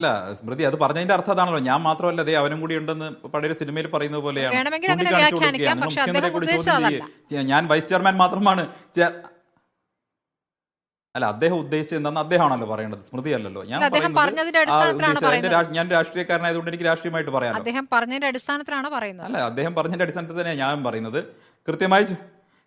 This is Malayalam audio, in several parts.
അല്ല സ്മൃതി, അത് പറഞ്ഞതിന്റെ അർത്ഥം അതാണല്ലോ. ഞാൻ മാത്രമല്ല, അതേ അവനും കൂടി ഉണ്ടെന്ന് പഴയ സിനിമയിൽ പറയുന്നത് പോലെയാണ്. വേണമെങ്കിൽ അങ്ങനെ ചൂണ്ടിക്കാണിച്ചു വ്യാഖ്യാനിക്കാം. കൊടുക്കുകയാണ്, പക്ഷെ മുഖ്യമന്ത്രിയെ അദ്ദേഹം കൂടി ഉദ്ദേശിച്ചത് ചോദ്യം അതല്ല. ഞാൻ വൈസ് ചെയർമാൻ മാത്രമാണ്. അല്ല, അദ്ദേഹം ഉദ്ദേശിച്ചത് എന്താണെന്ന് അദ്ദേഹമാണല്ലോ പറയേണ്ടത്, സ്മൃതി അല്ലല്ലോ. ഞാൻ അദ്ദേഹം പറഞ്ഞതിന്റെ അടിസ്ഥാനത്തിലാണ് പറയുന്നത്. ഞാൻ രാഷ്ട്രീയക്കാരനായതുകൊണ്ട് എനിക്ക് രാഷ്ട്രീയമായിട്ട് പറയാമല്ലോ. അദ്ദേഹം പറഞ്ഞതിന്റെ അടിസ്ഥാനത്തിലാണ് പറയുന്നത്. അല്ല, അദ്ദേഹം പറഞ്ഞതിന്റെ അടിസ്ഥാനത്തിൽ തന്നെയാണ് ഞാൻ പറയുന്നത്.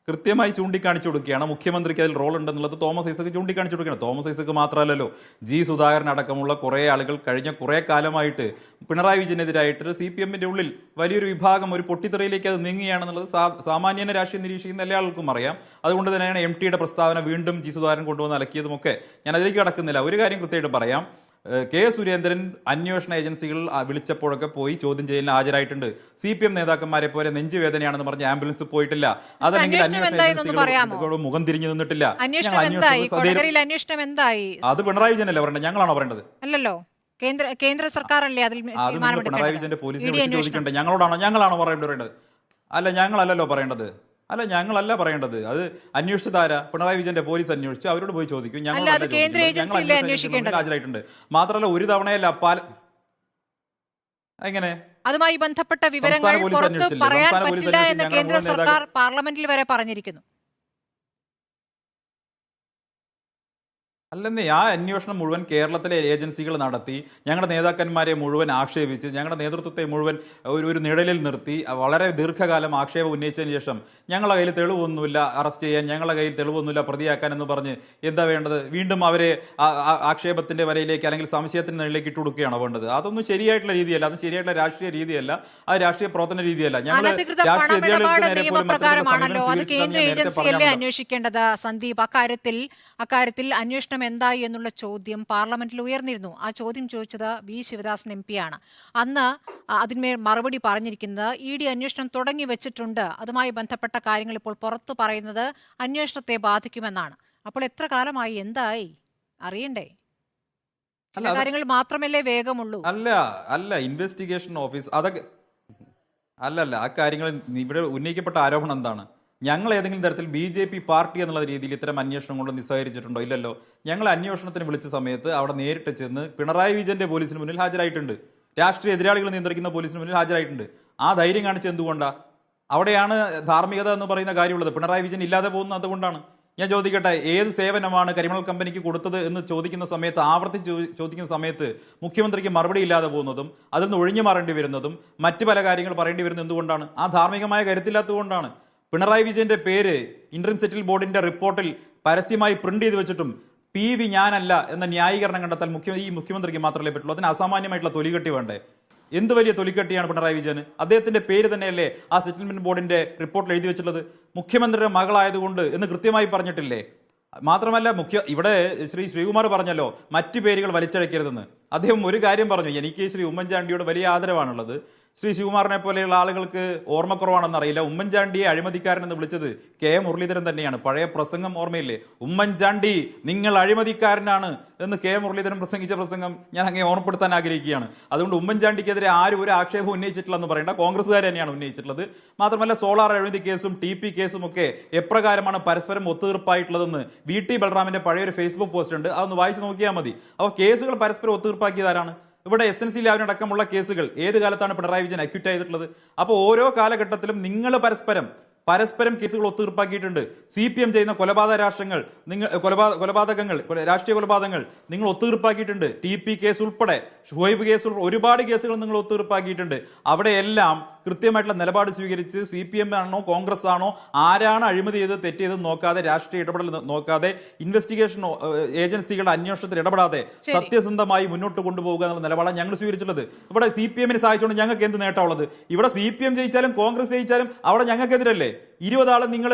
കൃത്യമായി ചൂണ്ടിക്കാണിച്ചു കൊടുക്കുകയാണ് മുഖ്യമന്ത്രിക്ക് അതിൽ റോൾ ഉണ്ടെന്നുള്ളത്. തോമസ് ഐസക് ചൂണ്ടിക്കാണിച്ചു കൊടുക്കുകയാണ്. തോമസ് ഐസക് മാത്രമല്ലല്ലോ, ജി സുധാകരൻ അടക്കമുള്ള കുറേ ആളുകൾ കഴിഞ്ഞ കുറേ കാലമായിട്ട് പിണറായി വിജയനെതിരായിട്ട് CPM-ന്റെ ഉള്ളിൽ വലിയൊരു വിഭാഗം ഒരു പൊട്ടിത്തെറിയിലേക്ക് അത് നീങ്ങുകയാണെന്നുള്ളത് സാമാന്യന രാഷ്ട്രീയം നിരീക്ഷിക്കുന്ന എല്ലാ ആൾക്കും അറിയാം. അതുകൊണ്ട് തന്നെയാണ് MT-യുടെ പ്രസ്താവന വീണ്ടും ജി സുധാകരൻ കൊണ്ടുവന്ന് അലക്കിയതുമൊക്കെ. ഞാൻ അതിലേക്ക് കടക്കുന്നില്ല. ഒരു കാര്യം കൃത്യമായിട്ട് പറയാം. കെ സുരേന്ദ്രൻ അന്വേഷണ ഏജൻസികൾ വിളിച്ചപ്പോഴൊക്കെ പോയി ചോദ്യം ചെയ്യലിന് ഹാജരായിട്ടുണ്ട്. CPM നേതാക്കന്മാരെ പോലെ നെഞ്ചുവേദനയാണെന്ന് പറഞ്ഞ് ആംബുലൻസ് പോയിട്ടില്ല. അതല്ലെങ്കിൽ അന്വേഷണ ഏജൻസികൾ മുഖം തിരിഞ്ഞു നിന്നിട്ടില്ല. അത് പിണറായി വിജയനല്ലേ പറയണ്ടത്, ഞങ്ങളാണോ പറയേണ്ടത്? അല്ലല്ലോ, കേന്ദ്ര സർക്കാരല്ലേ അതിൽ. പിണറായി വിജയന്റെ പോലീസിനെ ചോദിക്കണ്ടേ? ഞങ്ങളാണോ പറയേണ്ടത്? അല്ല, ഞങ്ങളല്ലല്ലോ പറയേണ്ടത്. അല്ല, ഞങ്ങളല്ല പറയേണ്ടത്. അത് അന്വേഷിച്ചതാരാ? പിണറായി വിജയന്റെ പോലീസ് അന്വേഷിച്ചു, അവരോട് പോയി ചോദിക്കും. ഞങ്ങൾ ഹാജരായിട്ടുണ്ട്. മാത്രമല്ല, ഒരു തവണയല്ല എങ്ങനെ അതുമായി ബന്ധപ്പെട്ട വിവരങ്ങൾ പുറത്ത് പറയാൻ പറ്റില്ല എന്ന് കേന്ദ്ര സർക്കാർ പാർലമെന്റിൽ വരെ പറഞ്ഞിരിക്കുന്നു. അല്ലെന്നേ, ആ അന്വേഷണം മുഴുവൻ കേരളത്തിലെ ഏജൻസികൾ നടത്തി, ഞങ്ങളുടെ നേതാക്കന്മാരെ മുഴുവൻ ആക്ഷേപിച്ച്, ഞങ്ങളുടെ നേതൃത്വത്തെ മുഴുവൻ ഒരു നിഴലിൽ നിർത്തി വളരെ ദീർഘകാലം ആക്ഷേപം ഉന്നയിച്ചതിന് ശേഷം ഞങ്ങളുടെ കയ്യിൽ തെളിവൊന്നുമില്ല അറസ്റ്റ് ചെയ്യാൻ, ഞങ്ങളുടെ കയ്യിൽ തെളിവൊന്നുമില്ല പ്രതിയാക്കാൻ എന്ന് പറഞ്ഞ് എന്താ വേണ്ടത്? വീണ്ടും അവരെ ആക്ഷേപത്തിന്റെ വരയിലേക്ക് അല്ലെങ്കിൽ സംശയത്തിന്റെ നിഴലിലേക്ക് ഇട്ട് കൊടുക്കുകയാണോ വേണ്ടത്? അതൊന്നും ശരിയായിട്ടുള്ള രീതിയല്ല. അത് ശരിയായിട്ടുള്ള രാഷ്ട്രീയ രീതിയല്ല. അത് രാഷ്ട്രീയ പ്രവർത്തന രീതിയല്ല. ഞങ്ങൾ നിയമപ്രകാരമാണല്ലോ അത് കേന്ദ്ര ഏജൻസിയല്ലേ അന്വേഷിക്കേണ്ടത്. സന്ദീപ്, അക്കാര്യത്തിൽ അന്വേഷണം എന്തായി എന്നുള്ള ചോദ്യം പാർലമെന്റിൽ ഉയർന്നിരുന്നു. ആ ചോദ്യം ചോദിച്ചത് വി ശിവദാസൻ MP ആണ്. അന്ന് അതിന്മേൽ മറുപടി പറഞ്ഞിരിക്കുന്നത് ED അന്വേഷണം തുടങ്ങി വെച്ചിട്ടുണ്ട്, അതുമായി ബന്ധപ്പെട്ട കാര്യങ്ങൾ ഇപ്പോൾ പുറത്തു പറയുന്നത് അന്വേഷണത്തെ ബാധിക്കുമെന്നാണ്. അപ്പോൾ എത്ര കാലമായി, എന്തായി അറിയണ്ടേ? ചില കാര്യങ്ങൾ മാത്രമല്ലേ വേഗമുള്ളൂ. അല്ല ഇൻവെസ്റ്റിഗേഷൻ ഓഫീസ് അതൊക്കെ അല്ലല്ല. ആ കാര്യങ്ങൾ ഇവിടെ ഉന്നയിക്കപ്പെട്ട ആരോപണം എന്താണ്? ഞങ്ങൾ ഏതെങ്കിലും തരത്തിൽ BJP പാർട്ടി എന്നുള്ള രീതിയിൽ ഇത്തരം അന്വേഷണം കൊണ്ട് നിസ്സഹകരിച്ചിട്ടുണ്ടോ? ഇല്ലല്ലോ. ഞങ്ങൾ അന്വേഷണത്തിന് വിളിച്ച സമയത്ത് അവിടെ നേരിട്ട് ചെന്ന് പിണറായി വിജയന്റെ പോലീസിന് മുന്നിൽ ഹാജരായിട്ടുണ്ട്. രാഷ്ട്രീയ എതിരാളികൾ നിയന്ത്രിക്കുന്ന പോലീസിന് മുന്നിൽ ഹാജരായിട്ടുണ്ട്. ആ ധൈര്യം കാണിച്ച് എന്തുകൊണ്ടാ? അവിടെയാണ് ധാർമ്മികത എന്ന് പറയുന്ന കാര്യമുള്ളത്. പിണറായി വിജയൻ ഇല്ലാതെ പോകുന്നത് അതുകൊണ്ടാണ്. ഞാൻ ചോദിക്കട്ടെ, ഏത് സേവനമാണ് കരിമണൽ കമ്പനിക്ക് കൊടുത്തത് എന്ന് ചോദിക്കുന്ന സമയത്ത്, ആവർത്തിച്ച് ചോദിക്കുന്ന സമയത്ത് മുഖ്യമന്ത്രിക്ക് മറുപടി ഇല്ലാതെ പോകുന്നതും അതിൽ നിന്ന് ഒഴിഞ്ഞു മാറേണ്ടി വരുന്നതും മറ്റു പല കാര്യങ്ങൾ പറയേണ്ടി വരുന്നത് എന്തുകൊണ്ടാണ്? ആ ധാർമ്മികമായ കരുത്തില്ലാത്തതുകൊണ്ടാണ്. പിണറായി വിജയന്റെ പേര് ഇന്ററിം സെറ്റിൽ ബോർഡിന്റെ റിപ്പോർട്ടിൽ പരസ്യമായി പ്രിന്റ് ചെയ്ത് വെച്ചിട്ടും PV ഞാനല്ല എന്ന ന്യായീകരണം കണ്ടെത്താൻ ഈ മുഖ്യമന്ത്രിക്ക് മാത്രമല്ലേ പറ്റുള്ളൂ. അതിന് അസാമാന്യമായിട്ടുള്ള തൊലികെട്ടി വേണ്ടേ? എന്ത് വലിയ തൊലിക്കെട്ടിയാണ് പിണറായി വിജയന്? അദ്ദേഹത്തിന്റെ പേര് തന്നെയല്ലേ ആ സെറ്റിൽമെന്റ് ബോർഡിന്റെ റിപ്പോർട്ടിൽ എഴുതി വെച്ചിട്ടുള്ളത്? മുഖ്യമന്ത്രിയുടെ മകളായതുകൊണ്ട് എന്ന് കൃത്യമായി പറഞ്ഞിട്ടില്ലേ? മാത്രമല്ല ഇവിടെ ശ്രീകുമാർ പറഞ്ഞല്ലോ മറ്റു പേരുകൾ വലിച്ചഴക്കരുതെന്ന്. അദ്ദേഹം ഒരു കാര്യം പറഞ്ഞു, എനിക്ക് ശ്രീ ഉമ്മൻചാണ്ടിയോട് വലിയ ആദരവാണുള്ളത്. ശിവകുമാറിനെ പോലെയുള്ള ആളുകൾക്ക് ഓർമ്മക്കുറവാണെന്നറിയില്ല. ഉമ്മൻചാണ്ടിയെ അഴിമതിക്കാരൻ എന്ന് വിളിച്ചത് K മുരളീധരൻ തന്നെയാണ്. പഴയ പ്രസംഗം ഓർമ്മയില്ലേ? ഉമ്മൻചാണ്ടി നിങ്ങൾ അഴിമതിക്കാരനാണ് എന്ന് K മുരളീധരൻ പ്രസംഗിച്ച പ്രസംഗം ഞാൻ അങ്ങനെ ഓർമ്മപ്പെടുത്താൻ ആഗ്രഹിക്കുകയാണ്. അതുകൊണ്ട് ഉമ്മൻചാണ്ടിക്കെതിരെ ആരും ഒരു ആക്ഷേപം ഉന്നയിച്ചിട്ടില്ലെന്ന് പറയേണ്ട, കോൺഗ്രസ്സുകാർ തന്നെയാണ് ഉന്നയിച്ചിട്ടുള്ളത്. മാത്രമല്ല സോളാർ അഴിമതി കേസും TP കേസും ഒക്കെ എപ്രകാരമാണ് പരസ്പരം ഒത്തുതീർപ്പായിട്ടുള്ളതെന്ന് VT ബൽറാമിന്റെ പഴയൊരു ഫേസ്ബുക്ക് പോസ്റ്റ് ഉണ്ട്, അതൊന്ന് വായിച്ചു നോക്കിയാൽ മതി. അപ്പോൾ കേസുകൾ പരസ്പരം ഒത്തുതീർപ്പാക്കിയതാരാണ്? ഇവിടെ SNC ലാവിനടക്കമുള്ള കേസുകൾ ഏത് കാലത്താണ് പിണറായി വിജയൻ അക്യൂറ്റ് ചെയ്തിട്ടുള്ളത്? അപ്പോൾ ഓരോ കാലഘട്ടത്തിലും നിങ്ങൾ പരസ്പരം കേസുകൾ ഒത്തുതീർപ്പാക്കിയിട്ടുണ്ട്. CPM ചെയ്യുന്ന കൊലപാതകങ്ങൾ രാഷ്ട്രീയ കൊലപാതകങ്ങൾ നിങ്ങൾ ഒത്തുതീർപ്പാക്കിയിട്ടുണ്ട്. TP കേസ് ഉൾപ്പെടെ, ഷുഹൈബ് കേസ് ഉൾപ്പെടെ ഒരുപാട് കേസുകൾ നിങ്ങൾ ഒത്തുതീർപ്പാക്കിയിട്ടുണ്ട്. അവിടെയെല്ലാം കൃത്യമായിട്ടുള്ള നിലപാട് സ്വീകരിച്ച് CPM ആണോ കോൺഗ്രസ് ആണോ ആരാണ് അഴിമതി ചെയ്ത് തെറ്റിയതെന്ന് നോക്കാതെ, രാഷ്ട്രീയ ഇടപെടൽ നോക്കാതെ, ഇൻവെസ്റ്റിഗേഷൻ ഏജൻസികളുടെ അന്വേഷണത്തിൽ ഇടപെടാതെ സത്യസന്ധമായി മുന്നോട്ട് കൊണ്ടുപോകുക എന്നുള്ള നിലപാടാണ് ഞങ്ങൾ സ്വീകരിച്ചിട്ടുള്ളത്. ഇവിടെ CPM-നെ സഹായിച്ചുകൊണ്ട് ഞങ്ങൾക്ക് എന്ത് നേട്ടമുള്ളത്? ഇവിടെ CPM ജയിച്ചാലും കോൺഗ്രസ് ജയിച്ചാലും അവിടെ ഞങ്ങൾക്കെതിരല്ലേ? 20 ആള് നിങ്ങൾ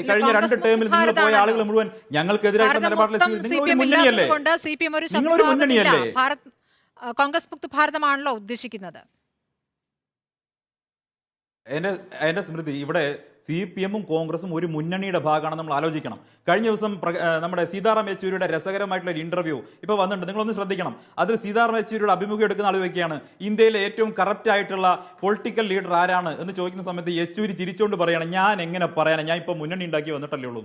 കഴിഞ്ഞ 2 ടേമിൽ നിങ്ങൾ പോയ ആളുകൾ മുഴുവൻ ഞങ്ങൾക്കെതിരായിട്ടുള്ള നിലപാടിൽ നിങ്ങളൊരു മുന്നണിയല്ലേ? കോൺഗ്രസ് മുക്ത ഭാരതമാണല്ലോ ഉദ്ദേശിക്കുന്നത്. എന്റെ സ്മൃതി, ഇവിടെ CPM-ഉം കോൺഗ്രസും ഒരു മുന്നണിയുടെ ഭാഗമാണ് നമ്മൾ ആലോചിക്കണം. കഴിഞ്ഞ ദിവസം നമ്മുടെ സീതാറാം യെച്ചൂരിയുടെ രസകരമായിട്ടുള്ള ഒരു ഇന്റർവ്യൂ ഇപ്പൊ വന്നിട്ടുണ്ട്, നിങ്ങളൊന്ന് ശ്രദ്ധിക്കണം. അതിൽ സീതാറാം യെച്ചൂരിയുടെ അഭിമുഖം എടുക്കുന്ന ആൾ വയ്ക്കുകയാണ്, ഇന്ത്യയിലെ ഏറ്റവും കറപ്റ്റ് ആയിട്ടുള്ള പൊളിറ്റിക്കൽ ലീഡർ ആരാണ് എന്ന് ചോദിക്കുന്ന സമയത്ത് യെച്ചൂരി ചിരിച്ചുകൊണ്ട് പറയാണ്, ഞാൻ എങ്ങനെ പറയാനാ, ഞാൻ ഇപ്പൊ മുന്നണി ഉണ്ടാക്കി വന്നിട്ടല്ലേ ഉള്ളൂ.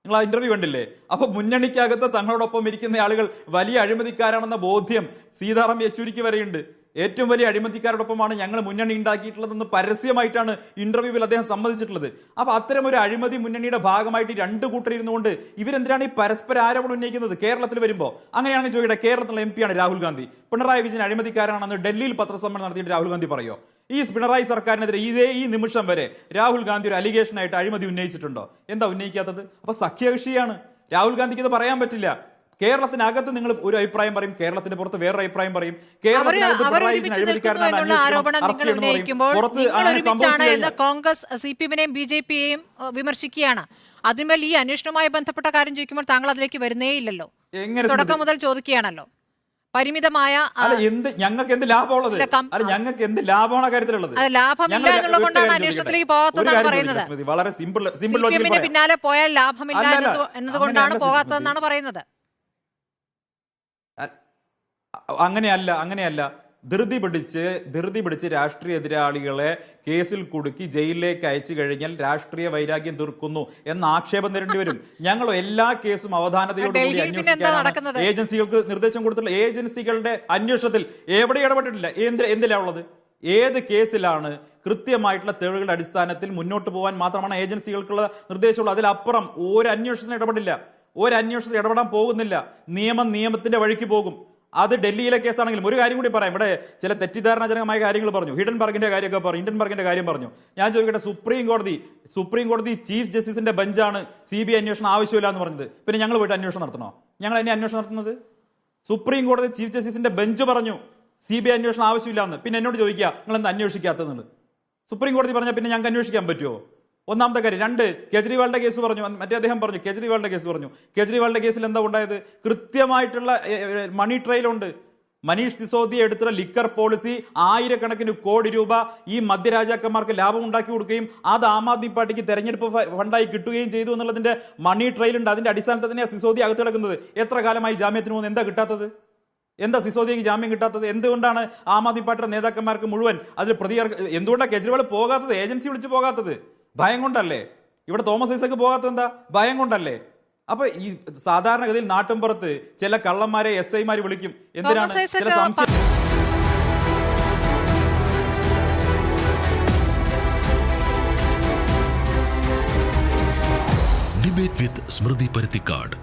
നിങ്ങൾ ആ ഇന്റർവ്യൂ കണ്ടില്ലേ? അപ്പൊ മുന്നണിക്കകത്ത് തങ്ങളോടൊപ്പം ഇരിക്കുന്ന ആളുകൾ വലിയ അഴിമതിക്കാരാണെന്ന ബോധ്യം സീതാറാം യെച്ചൂരിക്ക് വരെയുണ്ട്. ഏറ്റവും വലിയ അഴിമതിക്കാരോടൊപ്പമാണ് ഞങ്ങൾ മുന്നണി ഉണ്ടാക്കിയിട്ടുള്ളതെന്ന് പരസ്യമായിട്ടാണ് ഇന്റർവ്യൂവിൽ അദ്ദേഹം സമ്മതിച്ചിട്ടുള്ളത്. അപ്പൊ അത്തരം ഒരു അഴിമതി മുന്നണിയുടെ ഭാഗമായിട്ട് രണ്ടു കൂട്ടരിരുന്നുകൊണ്ട് ഇവരെന്തിനാണ് ഈ പരസ്പര ആരോപണം ഉന്നയിക്കുന്നത് കേരളത്തിൽ വരുമ്പോൾ? അങ്ങനെയാണ് ചോദിക്കട്ടെ, കേരളത്തിലെ എം പിയാണ് രാഹുൽ ഗാന്ധി. പിണറായി വിജയൻ അഴിമതിക്കാരാണെന്ന് ഡൽഹിയിൽ പത്രസമ്മേളനം നടത്തിയിട്ട് രാഹുൽ ഗാന്ധി പറയോ? ഈ പിണറായി സർക്കാരിനെതിരെ ഈ നിമിഷം വരെ രാഹുൽ ഗാന്ധി ഒരു അലിഗേഷനായിട്ട് അഴിമതി ഉന്നയിച്ചിട്ടുണ്ടോ? എന്താ ഉന്നയിക്കാത്തത്? അപ്പൊ സഖ്യകക്ഷിയാണ്. രാഹുൽ ഗാന്ധിക്ക് ഇത് പറയാൻ പറ്റില്ല. കേരളത്തിനകത്ത് നിങ്ങൾ ഒരു അഭിപ്രായം പറയും, കേരളത്തിന് പുറത്ത് വേറൊരു അഭിപ്രായം പറയും. കോൺഗ്രസ് CPM-നെയും BJP-യെയും വിമർശിക്കുകയാണ്. അതിന്മേൽ ഈ അന്വേഷണവുമായി ബന്ധപ്പെട്ട കാര്യം ചോദിക്കുമ്പോൾ താങ്കൾ അതിലേക്ക് വരുന്നേ ഇല്ലല്ലോ. തുടക്കം മുതൽ ചോദിക്കുകയാണല്ലോ. പരിമിതമായ ഞങ്ങൾക്ക് എന്ത് ലാഭമുള്ളത്? ഞങ്ങൾക്ക് എന്ത് ലാഭമാണ് കാര്യത്തിലുള്ളത്? ലാഭമില്ല എന്നുള്ളതുകൊണ്ടാണ് അന്വേഷണത്തിലേക്ക് പോകാത്തതെന്നാണ് പറയുന്നത്. വളരെ സിമ്പിൾ CPM-ന് പിന്നാലെ പോയാൽ ലാഭമില്ല എന്നതുകൊണ്ടാണ് പോകാത്തതെന്നാണ് പറയുന്നത്. അങ്ങനെയല്ല. ധൃതി പിടിച്ച് രാഷ്ട്രീയ എതിരാളികളെ കേസിൽ കുടുക്കി ജയിലിലേക്ക് അയച്ചു കഴിഞ്ഞാൽ രാഷ്ട്രീയ വൈരാഗ്യം തീർക്കുന്നു എന്ന ആക്ഷേപം നേരിടേണ്ടി വരും. ഞങ്ങൾ എല്ലാ കേസും അവധാനതയോടുകൂടി അന്വേഷിക്കാനാണ് ഏജൻസികൾക്ക് നിർദ്ദേശം കൊടുത്തിട്ടുള്ള. ഏജൻസികളുടെ അന്വേഷണത്തിൽ എവിടെ ഇടപെട്ടിട്ടില്ല. എന്തിലാ ഉള്ളത്? ഏത് കേസിലാണ് കൃത്യമായിട്ടുള്ള തെളിവുകളുടെ അടിസ്ഥാനത്തിൽ മുന്നോട്ട് പോകാൻ മാത്രമാണ് ഏജൻസികൾക്കുള്ള നിർദ്ദേശമുള്ളത്. അതിലപ്പുറം ഒരു അന്വേഷണത്തിന് ഇടപെടില്ല. ഒരു അന്വേഷണത്തിൽ ഇടപെടാൻ പോകുന്നില്ല. നിയമത്തിന്റെ വഴിക്ക് പോകും. അത് ഡൽഹിയിലെ കേസാണെങ്കിലും ഒരു കാര്യം കൂടി പറയാം. ഇവിടെ ചില തെറ്റിദ്ധാരണജനകമായ കാര്യങ്ങൾ പറഞ്ഞു. ഹിഡൻബർഗിന്റെ കാര്യമൊക്കെ പറഞ്ഞു, ഹിഡൻബർഗിന്റെ കാര്യം പറഞ്ഞു. ഞാൻ ചോദിക്കട്ടെ, സുപ്രീം കോടതി ചീഫ് ജസ്റ്റിസിന്റെ ബെഞ്ചാണ് CBI അന്വേഷണം ആവശ്യമില്ല എന്ന് പറഞ്ഞത്. പിന്നെ ഞങ്ങൾ പോയിട്ട് അന്വേഷണം നടത്തണോ? ഞങ്ങൾ എന്നെ അന്വേഷണം നടത്തുന്നത്? സുപ്രീം കോടതി ചീഫ് ജസ്റ്റിസിന്റെ ബെഞ്ച് പറഞ്ഞു CBI അന്വേഷണം ആവശ്യമില്ല എന്ന്. പിന്നെ എന്നോട് ചോദിക്കുക നിങ്ങൾ എന്താ അന്വേഷിക്കാത്തതെന്ന്. സുപ്രീം കോടതി പറഞ്ഞാൽ പിന്നെ ഞങ്ങൾക്ക് അന്വേഷിക്കാൻ പറ്റുമോ? ഒന്നാമത്തെ കാര്യം. രണ്ട്, കേജ്രിവാളിന്റെ കേസ് പറഞ്ഞു. മറ്റേ അദ്ദേഹം പറഞ്ഞു കേജ്രിവാളിന്റെ കേസ് പറഞ്ഞു. കേജ്രിവാളിന്റെ കേസിൽ എന്താ ഉണ്ടായത്? കൃത്യമായിട്ടുള്ള മണി ട്രയൽ ഉണ്ട്. മനീഷ് സിസോദിയ എടുത്തുള്ള ലിക്കർ പോളിസി 1000 കോടി രൂപ ഈ മധ്യരാജാക്കന്മാർക്ക് ലാഭം ഉണ്ടാക്കി കൊടുക്കുകയും അത് ആം ആദ്മി പാർട്ടിക്ക് തെരഞ്ഞെടുപ്പ് ഫണ്ടായി കിട്ടുകയും ചെയ്തു എന്നുള്ളതിന്റെ മണി ട്രയൽ ഉണ്ട്. അതിന്റെ അടിസ്ഥാനത്തിൽ തന്നെയാണ് സിസോദിയ അകത്ത് കിടക്കുന്നത്. എത്ര കാലമായി ജാമ്യത്തിന് പോകുന്നത്? എന്താ കിട്ടാത്തത്? എന്താ സിസോദിയക്ക് ജാമ്യം കിട്ടാത്തത്? എന്തുകൊണ്ടാണ് ആം ആദ്മി പാർട്ടിയുടെ നേതാക്കന്മാർക്ക് മുഴുവൻ അതിൽ എന്തുകൊണ്ടാണ് കേജ്രിവാൾ പോകാത്തത്? ഏജൻസി വിളിച്ച് പോകാത്തത് ഭയം കൊണ്ടല്ലേ? ഇവിടെ തോമസ് ഐസക് പോകാത്തത് എന്താ? ഭയം കൊണ്ടല്ലേ? അപ്പൊ ഈ സാധാരണഗതിയിൽ നാട്ടിൻപുറത്ത് ചില കള്ളന്മാരെ SI-മാര് വിളിക്കും. എന്തിനാണ്? ചില സംശയം. ഡിബേറ്റ് വിത്ത് സ്മൃതി പരുത്തിക്കാട്.